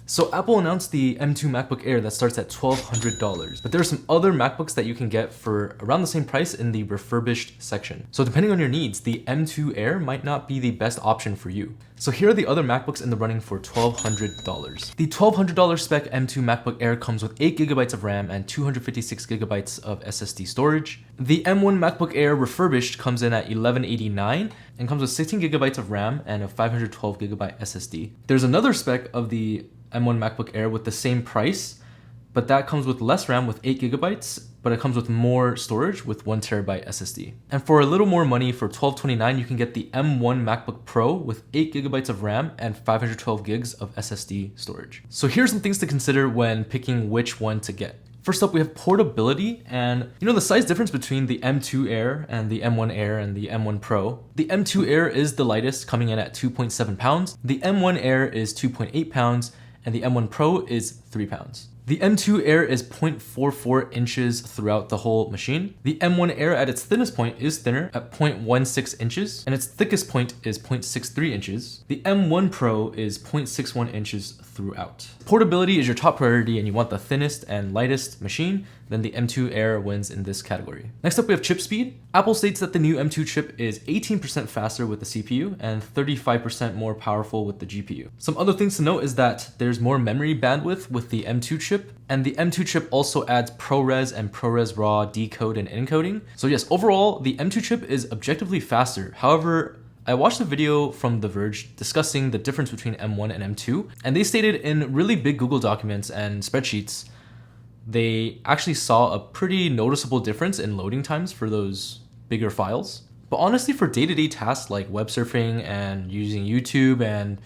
So Apple announced the M2 MacBook Air that starts at $1,200, but there are some other MacBooks that you can get for around the same price in the refurbished section. So depending on your needs, the M2 Air might not be the best option for you. So here are the other MacBooks in the running for $1,200. The $1,200 spec M2 MacBook Air comes with 8GB of RAM and 256GB of SSD storage. The M1 MacBook Air refurbished comes in at $1,189 and comes with 16GB of RAM and a 512GB SSD. There's another spec of the M1 MacBook Air with the same price, but that comes with less RAM with 8GB, but it comes with more storage with 1TB SSD. And for a little more money, for $1,229, you can get the M1 MacBook Pro with 8GB of RAM and 512GB of SSD storage. So here's some things to consider when picking which one to get. First up, we have portability, and the size difference between the M2 Air and the M1 Air and the M1 Pro. The M2 Air is the lightest, coming in at 2.7 pounds. The M1 Air is 2.8 pounds, and the M1 Pro is 3 pounds. The M2 Air is 0.44 inches throughout the whole machine. The M1 Air at its thinnest point is thinner at 0.16 inches, and its thickest point is 0.63 inches. The M1 Pro is 0.61 inches throughout. Portability is your top priority and you want the thinnest and lightest machine, then the M2 Air wins in this category. Next up, we have chip speed. Apple states that the new M2 chip is 18% faster with the CPU and 35% more powerful with the GPU. Some other things to note is that there's more memory bandwidth with the M2 chip, and the M2 chip also adds ProRes and ProRes RAW decode and encoding. So yes, overall, the M2 chip is objectively faster. However, I watched a video from The Verge discussing the difference between M1 and M2, and they stated in really big Google documents and spreadsheets, they actually saw a pretty noticeable difference in loading times for those bigger files. But honestly, for day-to-day tasks like web surfing and using YouTube and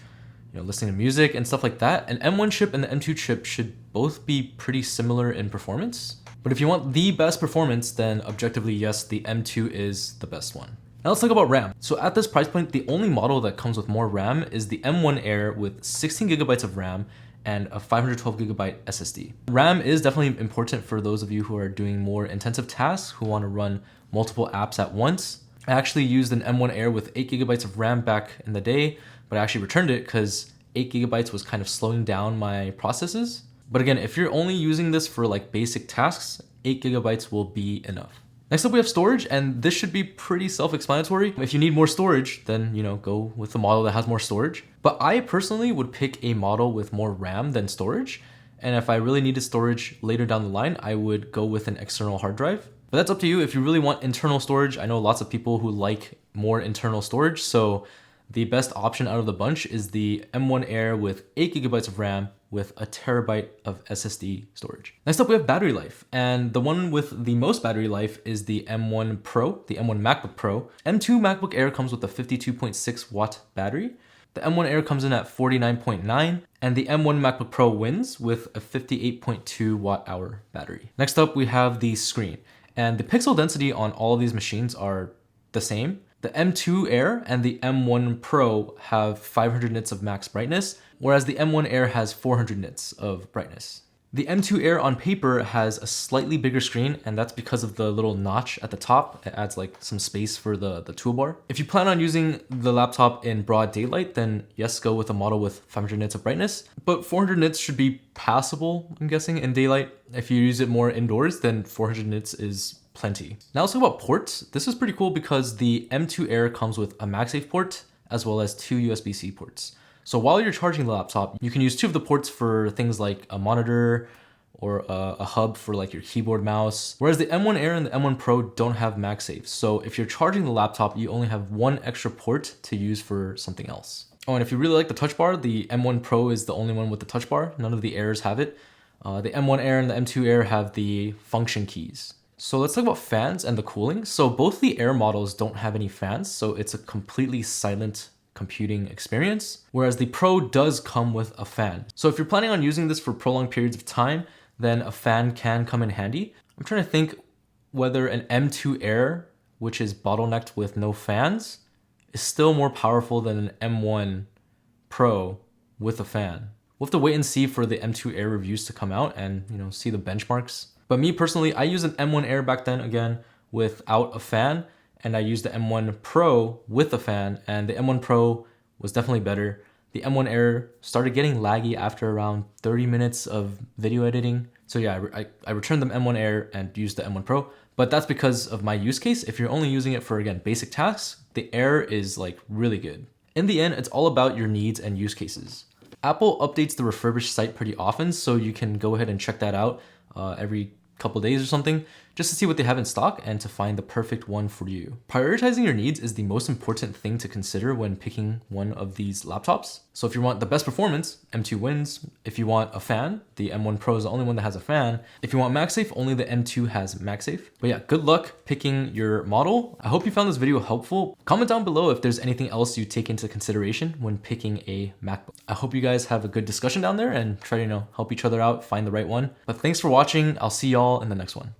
listening to music and stuff like that, an M1 chip and the M2 chip should both be pretty similar in performance. But if you want the best performance, then objectively, yes, the M2 is the best one. Now let's talk about RAM. So at this price point, the only model that comes with more RAM is the M1 Air with 16GB of RAM and a 512GB SSD. RAM is definitely important for those of you who are doing more intensive tasks, who want to run multiple apps at once. I actually used an M1 Air with 8GB of RAM back in the day, but I actually returned it because 8GB was kind of slowing down my processes. But again, if you're only using this for like basic tasks, 8GB will be enough. Next up, we have storage, and this should be pretty self-explanatory. If you need more storage, then go with the model that has more storage. But I personally would pick a model with more RAM than storage. And if I really needed storage later down the line, I would go with an external hard drive. But that's up to you. If you really want internal storage, I know lots of people who like more internal storage. So the best option out of the bunch is the M1 Air with 8GB of RAM with a terabyte of SSD storage. Next up, we have battery life. And the one with the most battery life is the M1 Pro, the M1 MacBook Pro. M2 MacBook Air comes with a 52.6 watt battery. The M1 Air comes in at 49.9, and the M1 MacBook Pro wins with a 58.2 watt hour battery. Next up, we have the screen. And the pixel density on all of these machines are the same. The M2 Air and the M1 Pro have 500 nits of max brightness, whereas the M1 Air has 400 nits of brightness. The M2 Air on paper has a slightly bigger screen, and that's because of the little notch at the top. It adds like some space for the toolbar. If you plan on using the laptop in broad daylight, then yes, go with a model with 500 nits of brightness, but 400 nits should be passable, I'm guessing, in daylight. If you use it more indoors, then 400 nits is plenty. Now let's talk about ports. This is pretty cool because the M2 Air comes with a MagSafe port as well as 2 USB-C ports. So while you're charging the laptop, you can use 2 of the ports for things like a monitor or a hub for like your keyboard, mouse, whereas the M1 Air and the M1 Pro don't have MagSafe. So if you're charging the laptop, you only have 1 extra port to use for something else. Oh, and if you really like the touch bar, the M1 Pro is the only one with the touch bar. None of the Airs have it. The M1 Air and the M2 Air have the function keys. So let's talk about fans and the cooling. So both the Air models don't have any fans, so it's a completely silent computing experience, whereas the Pro does come with a fan. So if you're planning on using this for prolonged periods of time, then a fan can come in handy. I'm trying to think whether an M2 Air, which is bottlenecked with no fans, is still more powerful than an M1 Pro with a fan. We'll have to wait and see for the M2 Air reviews to come out and see the benchmarks. But me personally, I used an M1 Air back then, again, without a fan, and I used the M1 Pro with a fan, and the M1 Pro was definitely better. The M1 Air started getting laggy after around 30 minutes of video editing. So yeah, I returned the M1 Air and used the M1 Pro, but that's because of my use case. If you're only using it for, again, basic tasks, the Air is like really good. In the end, it's all about your needs and use cases. Apple updates the refurbished site pretty often, so you can go ahead and check that out every couple days or something, just to see what they have in stock and to find the perfect one for you. Prioritizing your needs is the most important thing to consider when picking one of these laptops. So if you want the best performance, M2 wins. If you want a fan, the M1 Pro is the only one that has a fan. If you want MagSafe, only the M2 has MagSafe. But yeah, good luck picking your model. I hope you found this video helpful. Comment down below if there's anything else you take into consideration when picking a MacBook. I hope you guys have a good discussion down there and try to, help each other out, find the right one. But thanks for watching. I'll see y'all in the next one.